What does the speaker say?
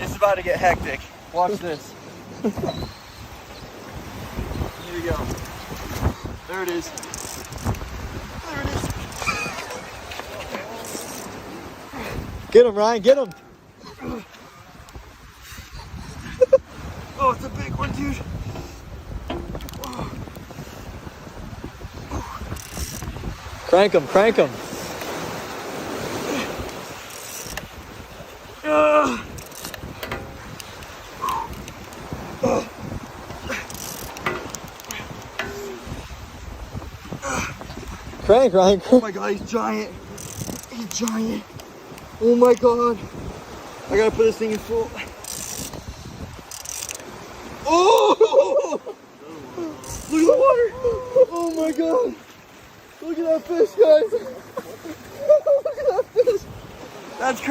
It's about to get hectic. Watch this. Here we go. There it is. There it is. Get him, Ryan, get him. Oh, it's a big one, dude. Crank him, crank him. Crank, Ryan, Oh crank. my god, he's giant. He's giant. Oh my god. I gotta put this thing in full. Oh! Look at the water. Oh my god. Look at that fish, guys. Look at that fish. That's crazy.